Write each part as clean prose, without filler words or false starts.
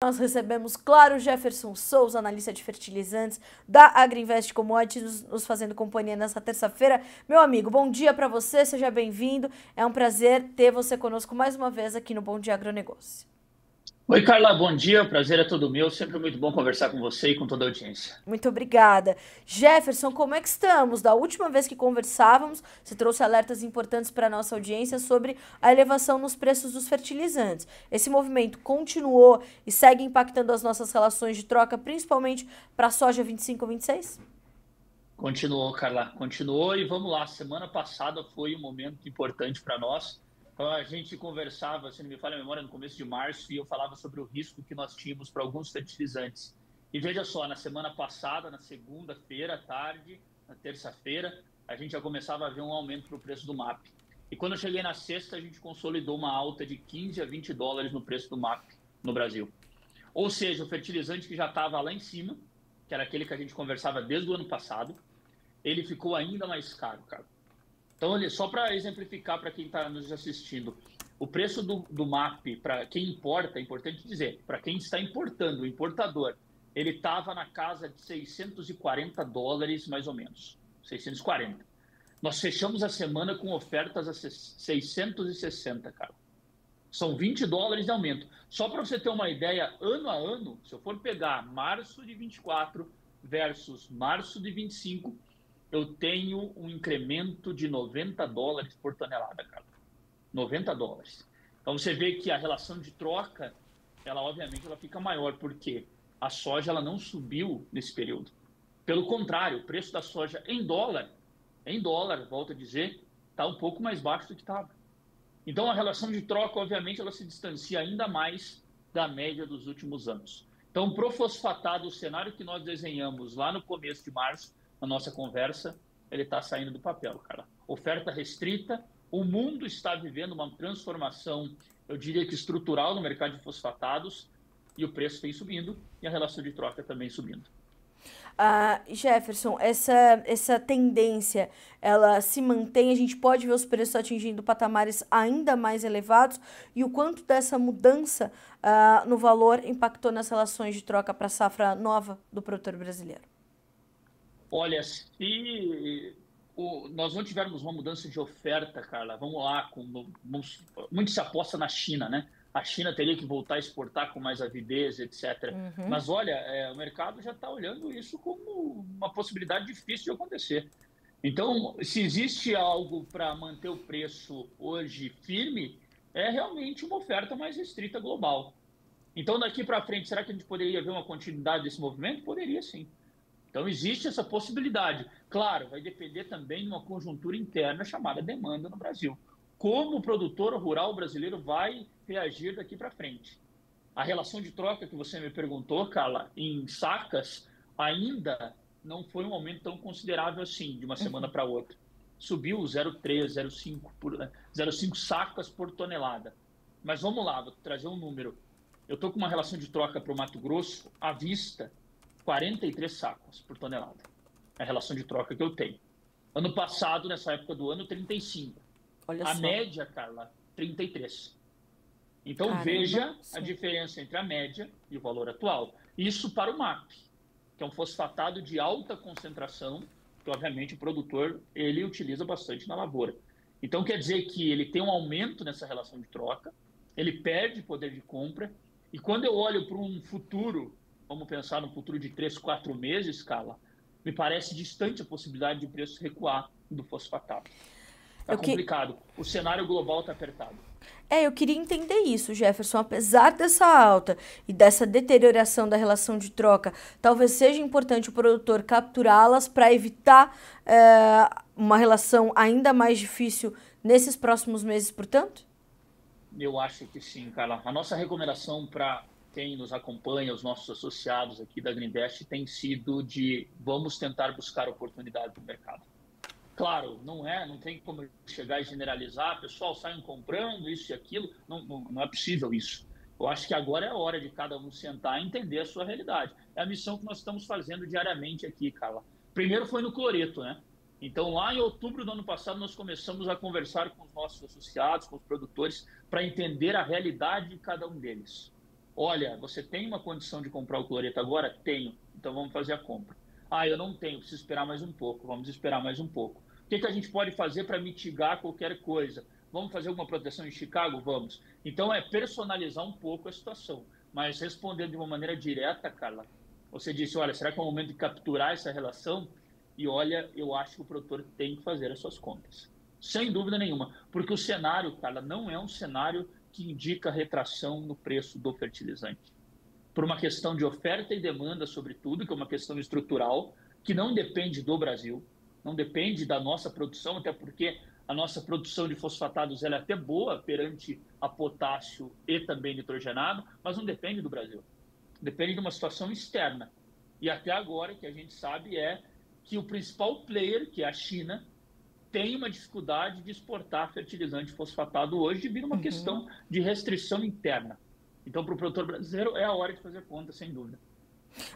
Nós recebemos, claro, Jefferson Souza, analista de fertilizantes da Agriinvest Commodities, nos fazendo companhia nessa terça-feira. Meu amigo, bom dia para você, seja bem-vindo. É um prazer ter você conosco mais uma vez aqui no Bom Dia Agronegócio. Oi, Carla, bom dia. O prazer é todo meu. Sempre muito bom conversar com você e com toda a audiência. Muito obrigada. Jefferson, como é que estamos? Da última vez que conversávamos, você trouxe alertas importantes para a nossa audiência sobre a elevação nos preços dos fertilizantes. Esse movimento continuou e segue impactando as nossas relações de troca, principalmente para a soja 25-26? Continuou, Carla, continuou e vamos lá. Semana passada foi um momento importante para nós. Então, a gente conversava, se não me falha a memória, no começo de março, e eu falava sobre o risco que nós tínhamos para alguns fertilizantes. E veja só, na semana passada, na segunda-feira à tarde, na terça-feira, a gente já começava a ver um aumento no preço do MAP. E quando eu cheguei na sexta, a gente consolidou uma alta de 15 a 20 dólares no preço do MAP no Brasil. Ou seja, o fertilizante que já estava lá em cima, que era aquele que a gente conversava desde o ano passado, ele ficou ainda mais caro, cara. Então, só para exemplificar para quem está nos assistindo, o preço do MAP, para quem importa, é importante dizer, para quem está importando, o importador, ele estava na casa de 640 dólares, mais ou menos. 640. Nós fechamos a semana com ofertas a 660, cara. São 20 dólares de aumento. Só para você ter uma ideia, ano a ano, se eu for pegar março de 24 versus março de 25, eu tenho um incremento de 90 dólares por tonelada, cara. 90 dólares. Então você vê que a relação de troca, ela obviamente ela fica maior, porque a soja ela não subiu nesse período. Pelo contrário, o preço da soja em dólar, volto a dizer, está um pouco mais baixo do que estava. Então, a relação de troca, obviamente, ela se distancia ainda mais da média dos últimos anos. Então, para o fosfatado, o cenário que nós desenhamos lá no começo de março, na nossa conversa, ele está saindo do papel, cara. Oferta restrita, o mundo está vivendo uma transformação, eu diria que estrutural no mercado de fosfatados, e o preço vem subindo, e a relação de troca também subindo. Jefferson, essa tendência, ela se mantém, a gente pode ver os preços atingindo patamares ainda mais elevados e o quanto dessa mudança no valor impactou nas relações de troca para a safra nova do produtor brasileiro? Olha, se nós não tivermos uma mudança de oferta, Carla, vamos lá, muito se aposta na China, né? A China teria que voltar a exportar com mais avidez, etc. Uhum. Mas olha, o mercado já está olhando isso como uma possibilidade difícil de acontecer. Então, se existe algo para manter o preço hoje firme, é realmente uma oferta mais restrita global. Então, daqui para frente, será que a gente poderia ver uma continuidade desse movimento? Poderia sim. Então, existe essa possibilidade. Claro, vai depender também de uma conjuntura interna chamada demanda no Brasil. Como o produtor rural brasileiro vai reagir daqui para frente? A relação de troca que você me perguntou, Carla, em sacas, ainda não foi um aumento tão considerável assim, de uma semana para outra. Subiu 0,3, 0,5 sacas por tonelada. Mas vamos lá, vou trazer um número. Eu estou com uma relação de troca para o Mato Grosso à vista 43 sacos por tonelada. É a relação de troca que eu tenho. Ano passado, nessa época do ano, 35. Olha A só. média, Carla, 33. Então Caramba, veja a sim. diferença entre a média e o valor atual. Isso para o MAP, que é um fosfatado de alta concentração, que obviamente o produtor ele utiliza bastante na lavoura. Então quer dizer que ele tem um aumento nessa relação de troca, ele perde poder de compra, e quando eu olho para um futuro, vamos pensar no futuro de 3, 4 meses, Carla, me parece distante a possibilidade de o preço recuar do fosfatado. Está Eu que, complicado. O cenário global está apertado. eu queria entender isso, Jefferson. Apesar dessa alta e dessa deterioração da relação de troca, talvez seja importante o produtor capturá-las para evitar uma relação ainda mais difícil nesses próximos meses, portanto? Eu acho que sim, Carla. A nossa recomendação para quem nos acompanha, os nossos associados aqui da Greenvest, tem sido de vamos tentar buscar oportunidade no mercado. Claro, não tem como chegar e generalizar, pessoal, saiam comprando isso e aquilo, não é possível isso. Eu acho que agora é a hora de cada um sentar e entender a sua realidade. É a missão que nós estamos fazendo diariamente aqui, Carla. Primeiro foi no cloreto, né? Então, lá em outubro do ano passado, nós começamos a conversar com os nossos associados, com os produtores, para entender a realidade de cada um deles. olha, você tem uma condição de comprar o cloreto agora? Tenho, então vamos fazer a compra. Ah, eu não tenho, preciso esperar mais um pouco, vamos esperar mais um pouco. O que a gente pode fazer para mitigar qualquer coisa? Vamos fazer alguma proteção em Chicago? Vamos. Então, é personalizar um pouco a situação. Mas respondendo de uma maneira direta, Carla, você disse, olha, será que é o momento de capturar essa relação? E olha, eu acho que o produtor tem que fazer as suas contas. Sem dúvida nenhuma. Porque o cenário, Carla, não é um cenário que indica retração no preço do fertilizante. Por uma questão de oferta e demanda, sobretudo, que é uma questão estrutural, que não depende do Brasil, não depende da nossa produção, até porque a nossa produção de fosfatados ela é até boa perante a potássio e também nitrogenado, mas não depende do Brasil. Depende de uma situação externa. E até agora, o que a gente sabe é que o principal player, que é a China, tem uma dificuldade de exportar fertilizante fosfatado hoje devido a uma questão de restrição interna. Então, para o produtor brasileiro, é a hora de fazer conta, sem dúvida.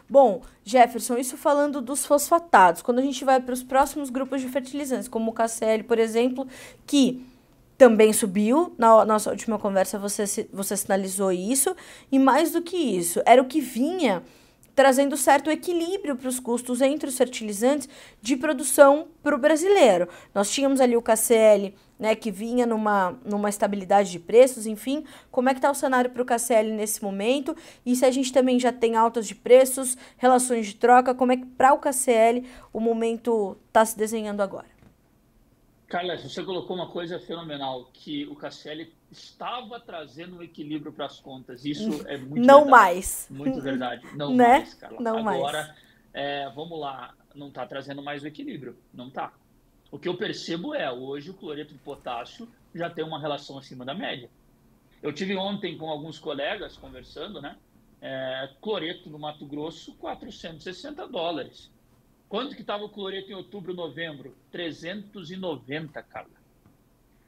Bom, Jefferson, isso falando dos fosfatados, quando a gente vai para os próximos grupos de fertilizantes, como o KCl, por exemplo, que também subiu, na nossa última conversa você sinalizou isso, e mais do que isso, era o que vinha trazendo certo equilíbrio para os custos entre os fertilizantes de produção para o brasileiro. Nós tínhamos ali o KCl, né, que vinha numa estabilidade de preços, enfim. Como é que está o cenário para o KCl nesse momento? E se a gente também já tem altas de preços, relações de troca, como é que para o KCl o momento está se desenhando agora? Carla, você colocou uma coisa fenomenal, que o KCl estava trazendo um equilíbrio para as contas. Isso é muito Não verdade. mais. Muito verdade. Não né? mais, Carla. Não Agora, mais. vamos lá, não está trazendo mais o equilíbrio. Não está. O que eu percebo é, hoje o cloreto de potássio já tem uma relação acima da média. Eu tive ontem com alguns colegas conversando, né? Cloreto no Mato Grosso, $460. Quanto que estava o cloreto em outubro, novembro? 390, Carla.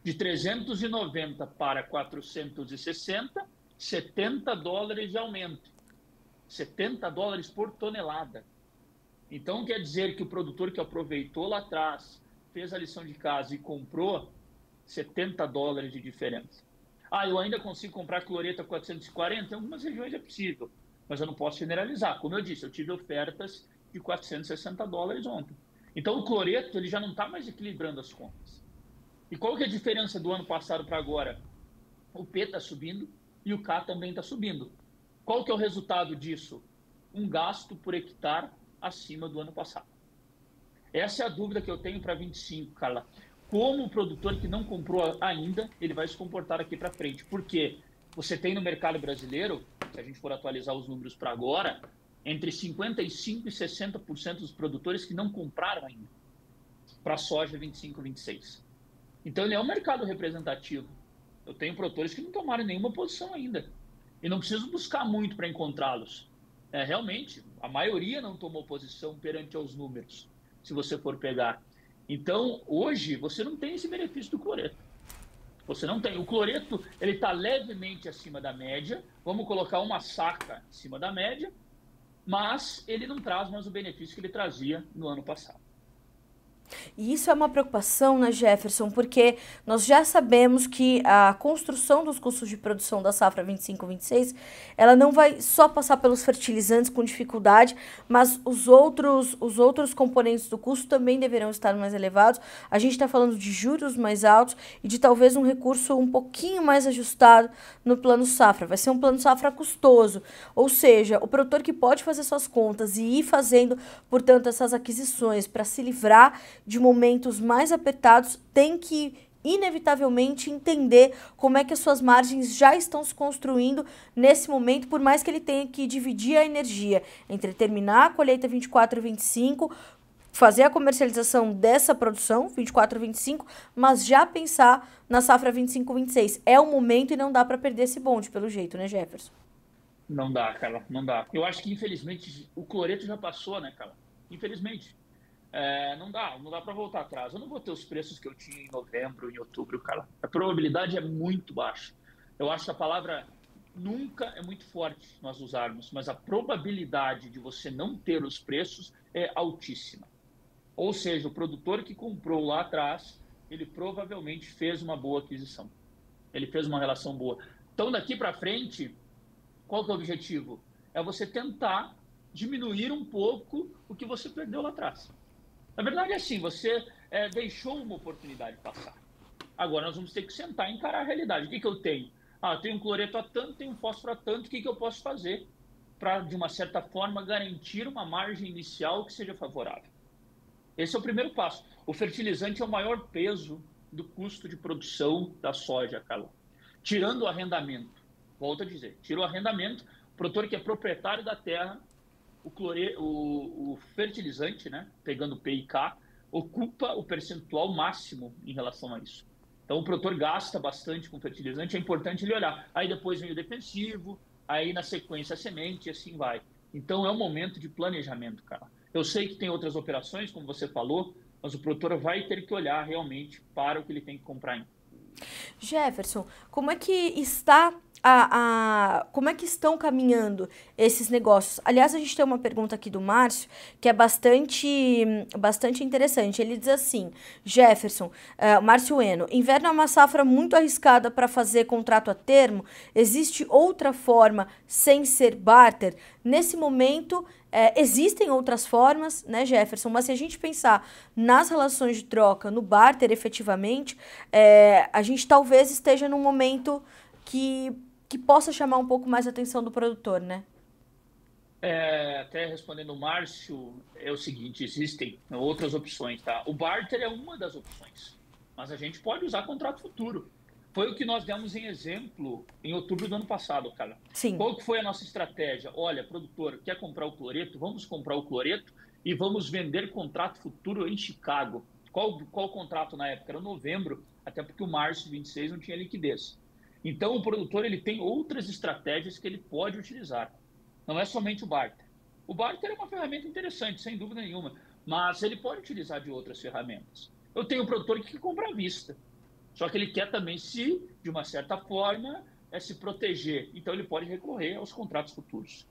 De 390 para 460, $70 de aumento. $70 por tonelada. Então, quer dizer que o produtor que aproveitou lá atrás, fez a lição de casa e comprou, $70 de diferença. Ah, eu ainda consigo comprar cloreto a 440? Em algumas regiões é possível, mas eu não posso generalizar. Como eu disse, eu tive ofertas de $460 ontem. Então, o cloreto ele já não está mais equilibrando as contas. E qual que é a diferença do ano passado para agora? O P está subindo e o K também está subindo. Qual que é o resultado disso? Um gasto por hectare acima do ano passado. Essa é a dúvida que eu tenho para 25, Carla. Como o produtor que não comprou ainda, ele vai se comportar aqui para frente? Porque você tem no mercado brasileiro, se a gente for atualizar os números para agora, entre 55% e 60% dos produtores que não compraram ainda para a soja 25, 26. Então, ele é um mercado representativo. Eu tenho produtores que não tomaram nenhuma posição ainda. E não preciso buscar muito para encontrá-los. Realmente, a maioria não tomou posição perante aos números, se você for pegar. Então, hoje, você não tem esse benefício do cloreto. Você não tem. O cloreto, ele está levemente acima da média. Vamos colocar uma saca acima da média, mas ele não traz mais o benefício que ele trazia no ano passado. E isso é uma preocupação, né, Jefferson? Porque nós já sabemos que a construção dos custos de produção da safra 25-26, ela não vai só passar pelos fertilizantes com dificuldade, mas os outros componentes do custo também deverão estar mais elevados. A gente está falando de juros mais altos e de talvez um recurso um pouquinho mais ajustado no plano safra. Vai ser um plano safra custoso, ou seja, o produtor que pode fazer suas contas e ir fazendo, portanto, essas aquisições para se livrar de momentos mais apertados, tem que inevitavelmente entender como é que as suas margens já estão se construindo nesse momento, por mais que ele tenha que dividir a energia entre terminar a colheita 24 e 25, fazer a comercialização dessa produção 24 e 25, mas já pensar na safra 25-26. É o momento e não dá para perder esse bonde, pelo jeito, né, Jefferson? Não dá, Carla, não dá. Eu acho que, infelizmente, o cloreto já passou, né, Carla? Infelizmente. Não dá para voltar atrás. Eu não vou ter os preços que eu tinha em novembro, em outubro, Carla. A probabilidade é muito baixa. Eu acho que a palavra nunca é muito forte nós usarmos, mas a probabilidade de você não ter os preços é altíssima. Ou seja, o produtor que comprou lá atrás, ele provavelmente fez uma boa aquisição. Ele fez uma relação boa. Então, daqui para frente, Qual que é o objetivo? É você tentar diminuir um pouco o que você perdeu lá atrás. Na verdade, é assim, você deixou uma oportunidade passar. Agora nós vamos ter que sentar e encarar a realidade. O que eu tenho? Eu tenho um cloreto a tanto, tenho um fósforo a tanto, o que eu posso fazer para, de uma certa forma, garantir uma margem inicial que seja favorável? Esse é o primeiro passo. O fertilizante é o maior peso do custo de produção da soja, Carla. Tirando o arrendamento, volto a dizer, tira o arrendamento, o produtor que é proprietário da terra, o fertilizante, né, pegando P e K, ocupa o percentual máximo em relação a isso. Então, o produtor gasta bastante com fertilizante, é importante ele olhar. Aí depois vem o defensivo, aí na sequência a semente, e assim vai. Então, é um momento de planejamento, cara. Eu sei que tem outras operações, como você falou, mas o produtor vai ter que olhar realmente para o que ele tem que comprar ainda. Jefferson, como é que como é que estão caminhando esses negócios? Aliás, a gente tem uma pergunta aqui do Márcio que é bastante interessante. Ele diz assim, Jefferson, Márcio Eno, inverno é uma safra muito arriscada para fazer contrato a termo. Existe outra forma sem ser barter? Nesse momento, existem outras formas, né, Jefferson? Mas se a gente pensar nas relações de troca, no barter efetivamente, a gente talvez esteja num momento que possa chamar um pouco mais a atenção do produtor, né? Até respondendo o Márcio, é o seguinte, existem outras opções, tá? O barter é uma das opções, mas a gente pode usar contrato futuro. Foi o que nós demos em exemplo em outubro do ano passado, cara. Sim. Qual que foi a nossa estratégia? Olha, produtor, quer comprar o cloreto? Vamos comprar o cloreto e vamos vender contrato futuro em Chicago. Qual contrato na época? Era novembro, até porque o março de 26 não tinha liquidez. Então, o produtor ele tem outras estratégias que ele pode utilizar. Não é somente o barter. O barter é uma ferramenta interessante, sem dúvida nenhuma, mas ele pode utilizar de outras ferramentas. Eu tenho um produtor que compra à vista, só que ele quer também de uma certa forma, se proteger. Então, ele pode recorrer aos contratos futuros.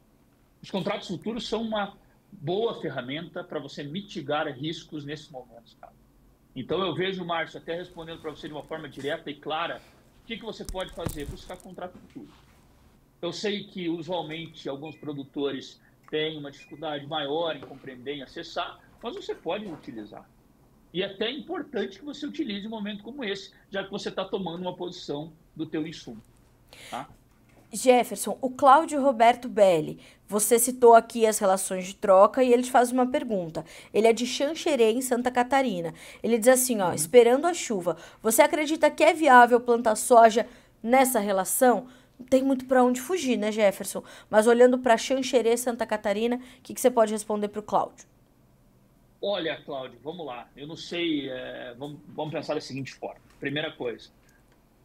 Os contratos futuros são uma boa ferramenta para você mitigar riscos nesses momentos, cara. Então, eu vejo, Márcio, até respondendo para você de uma forma direta e clara, o que você pode fazer? Buscar contrato futuro. Eu sei que, usualmente, alguns produtores têm uma dificuldade maior em compreender, em acessar, mas você pode utilizar. E é até importante que você utilize um momento como esse, já que você está tomando uma posição do teu insumo. Tá? Jefferson, o Cláudio Roberto Belli, você citou aqui as relações de troca e ele te faz uma pergunta. Ele é de Xanxerê, em Santa Catarina. Ele diz assim, ó, esperando a chuva, você acredita que é viável plantar soja nessa relação? Não tem muito para onde fugir, né, Jefferson? Mas olhando para Xanxerê, Santa Catarina, o que você pode responder para o Cláudio? Olha, Cláudio, vamos lá. Eu não sei, vamos pensar da seguinte forma. Primeira coisa,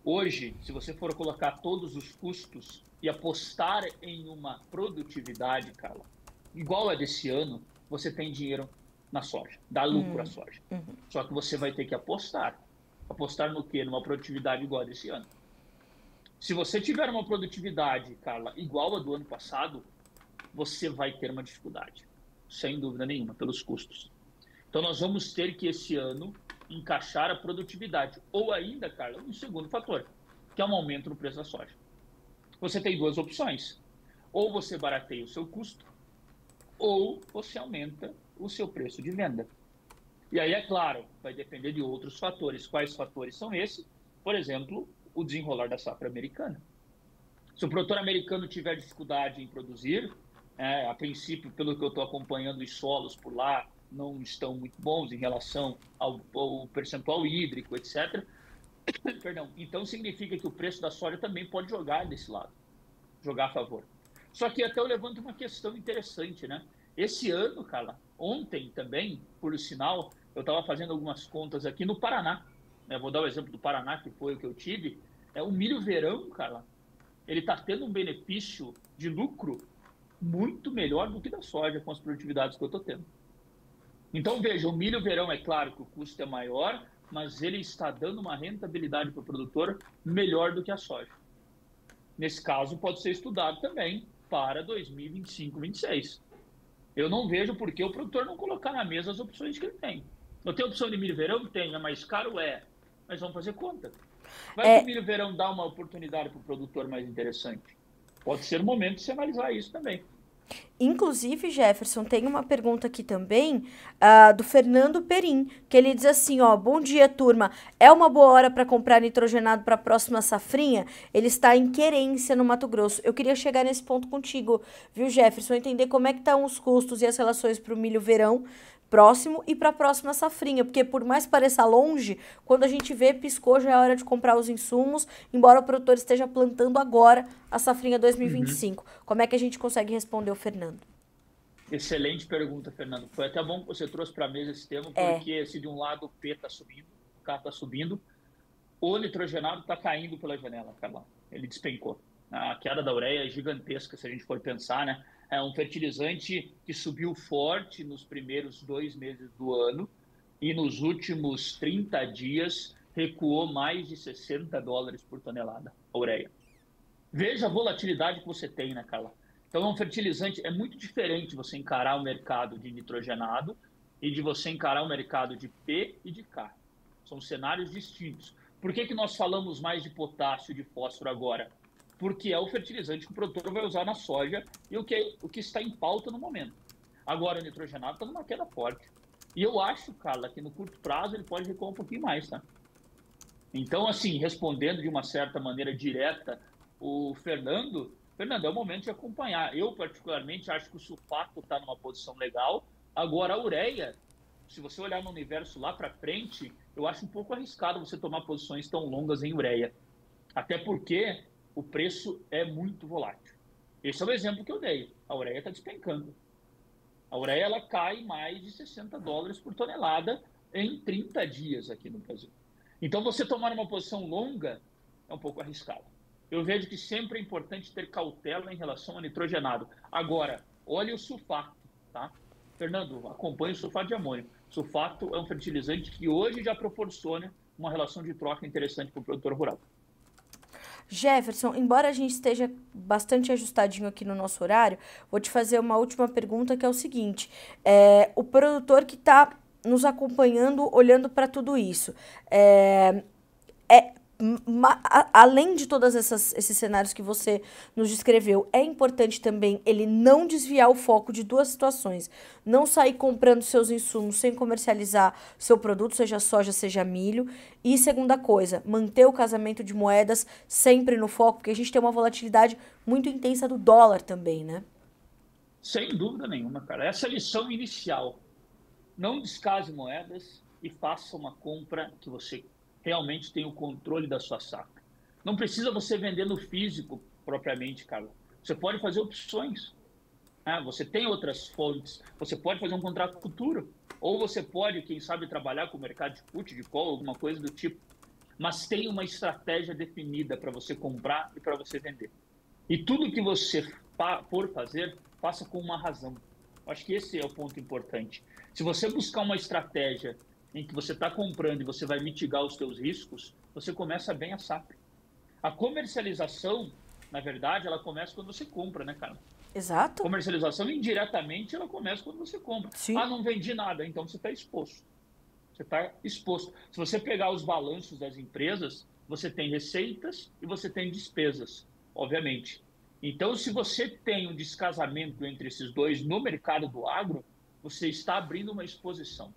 hoje, se você for colocar todos os custos e apostar em uma produtividade, Carla, igual a desse ano, você tem dinheiro na soja, dá lucro à soja. Só que você vai ter que apostar. Apostar no quê? Numa produtividade igual a desse ano. Se você tiver uma produtividade, Carla, igual a do ano passado, você vai ter uma dificuldade, sem dúvida nenhuma, pelos custos. Então, nós vamos ter que, esse ano, encaixar a produtividade. Ou ainda, Carla, um segundo fator, que é um aumento no preço da soja. Você tem duas opções. Ou você barateia o seu custo, ou você aumenta o seu preço de venda. E aí, é claro, vai depender de outros fatores. Quais fatores são esses? Por exemplo, o desenrolar da safra americana. Se o produtor americano tiver dificuldade em produzir, a princípio, pelo que eu estou acompanhando, os solos por lá não estão muito bons em relação ao percentual hídrico, etc. Perdão. Então, significa que o preço da soja também pode jogar desse lado, jogar a favor. Só que até eu levanto uma questão interessante, né? Esse ano, Carla, ontem também, por sinal, eu estava fazendo algumas contas aqui no Paraná. Vou dar o exemplo do Paraná, que foi o que eu tive. O milho verão, Carla, ele está tendo um benefício de lucro muito melhor do que da soja com as produtividades que eu estou tendo. Então, veja, o milho verão, é claro que o custo é maior, mas ele está dando uma rentabilidade para o produtor melhor do que a soja. Nesse caso, pode ser estudado também para 2025-26. Eu não vejo por que o produtor não colocar na mesa as opções que ele tem. Eu tenho opção de milho verão? Tem, é mais caro? Mas vamos fazer conta. Vai que o milho verão dá uma oportunidade para o produtor mais interessante. Pode ser o momento de se analisar isso também. Inclusive, Jefferson, tem uma pergunta aqui também do Fernando Perim, que ele diz assim, ó, bom dia, turma. É uma boa hora para comprar nitrogenado para a próxima safrinha? Ele está em Querência, no Mato Grosso. Eu queria chegar nesse ponto contigo, viu, Jefferson? Entender como é que estão os custos e as relações para o milho verão próximo e para a próxima safrinha, porque por mais que pareça longe, quando a gente vê, piscou, já é hora de comprar os insumos, embora o produtor esteja plantando agora a safrinha 2025. Como é que a gente consegue responder o Fernando? Excelente pergunta, Fernando. Foi até bom que você trouxe para a mesa esse tema, É, porque se de um lado o P está subindo, o K está subindo, o nitrogenado está caindo pela janela, Carla. Ele despencou. A queda da ureia é gigantesca, se a gente for pensar, né? É um fertilizante que subiu forte nos primeiros 2 meses do ano e nos últimos 30 dias recuou mais de US$ 60 por tonelada, a ureia. Veja a volatilidade que você tem, né, Carla? Então, é um fertilizante, é muito diferente você encarar o mercado de nitrogenado e de você encarar o mercado de P e de K. São cenários distintos. Por que nós falamos mais de potássio e de fósforo agora? Porque é o fertilizante que o produtor vai usar na soja e o que está em pauta no momento. Agora, o nitrogenado está numa queda forte. E eu acho, Carla, que no curto prazo ele pode recuar um pouquinho mais, tá? Então, assim, respondendo de uma certa maneira direta, o Fernando, é o momento de acompanhar. Eu, particularmente, acho que o sulfato está numa posição legal. Agora, a ureia, se você olhar no universo lá para frente, eu acho um pouco arriscado você tomar posições tão longas em ureia. Até porque o preço é muito volátil. Esse é o exemplo que eu dei. A ureia está despencando. A ureia ela cai mais de US$ 60 por tonelada em 30 dias aqui no Brasil. Então, você tomar uma posição longa é um pouco arriscado. Eu vejo que sempre é importante ter cautela em relação ao nitrogenado. Agora, olhe o sulfato, tá? Fernando, acompanhe o sulfato de amônio. Sulfato é um fertilizante que hoje já proporciona uma relação de troca interessante para o produtor rural. Jefferson, embora a gente esteja bastante ajustadinho aqui no nosso horário, vou te fazer uma última pergunta que é o seguinte: o produtor que está nos acompanhando, olhando para tudo isso, é, além de todos esses cenários que você nos descreveu, é importante também ele não desviar o foco de duas situações. Não sair comprando seus insumos sem comercializar seu produto, seja soja, seja milho. E segunda coisa, manter o casamento de moedas sempre no foco, porque a gente tem uma volatilidade muito intensa do dólar também, né? Sem dúvida nenhuma, cara. Essa é a lição inicial. Não descase moedas e faça uma compra que você realmente tem o controle da sua safra. Não precisa você vender no físico propriamente, Carla. Você pode fazer opções. Né? Você tem outras fontes. Você pode fazer um contrato futuro. Ou você pode, quem sabe, trabalhar com o mercado de put, de call, alguma coisa do tipo. Mas tem uma estratégia definida para você comprar e para você vender. E tudo que você for fazer, faça com uma razão. Acho que esse é o ponto importante. Se você buscar uma estratégia em que você está comprando e você vai mitigar os seus riscos, você começa bem a safra. A comercialização, na verdade, ela começa quando você compra, né, cara? Exato. Comercialização, indiretamente, ela começa quando você compra. Sim. Ah, não vendi nada, então você está exposto. Você está exposto. Se você pegar os balanços das empresas, você tem receitas e você tem despesas, obviamente. Então, se você tem um descasamento entre esses dois no mercado do agro, você está abrindo uma exposição.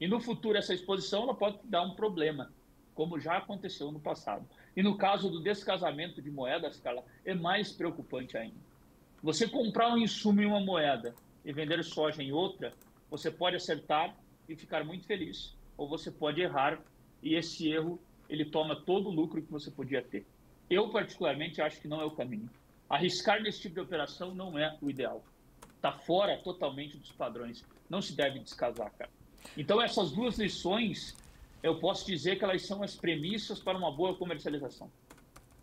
E no futuro, essa exposição ela pode dar um problema, como já aconteceu no passado. E no caso do descasamento de moedas, Carla, é mais preocupante ainda. Você comprar um insumo em uma moeda e vender soja em outra, você pode acertar e ficar muito feliz, ou você pode errar e esse erro ele toma todo o lucro que você podia ter. Eu, particularmente, acho que não é o caminho. Arriscar nesse tipo de operação não é o ideal. Está fora totalmente dos padrões. Não se deve descasar, cara. Então, essas duas lições, eu posso dizer que elas são as premissas para uma boa comercialização.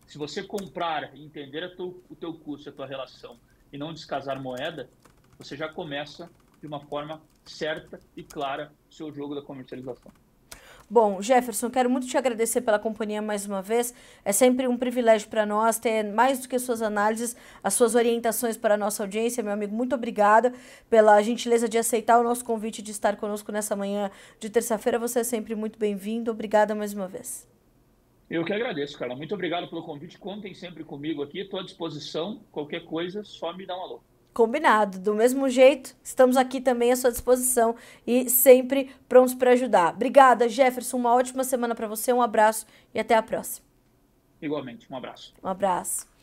Se você comprar e entender o teu custo, a tua relação, e não descasar moeda, você já começa de uma forma certa e clara o seu jogo da comercialização. Bom, Jefferson, quero muito te agradecer pela companhia mais uma vez. É sempre um privilégio para nós ter mais do que suas análises, as suas orientações para a nossa audiência. Meu amigo, muito obrigada pela gentileza de aceitar o nosso convite de estar conosco nessa manhã de terça-feira. Você é sempre muito bem-vindo. Obrigada mais uma vez. Eu que agradeço, Carla. Muito obrigado pelo convite. Contem sempre comigo aqui. Estou à disposição. Qualquer coisa, só me dá um alô. Combinado. Do mesmo jeito, estamos aqui também à sua disposição e sempre prontos para ajudar. Obrigada, Jefferson. Uma ótima semana para você, um abraço e até a próxima. Igualmente, um abraço. Um abraço.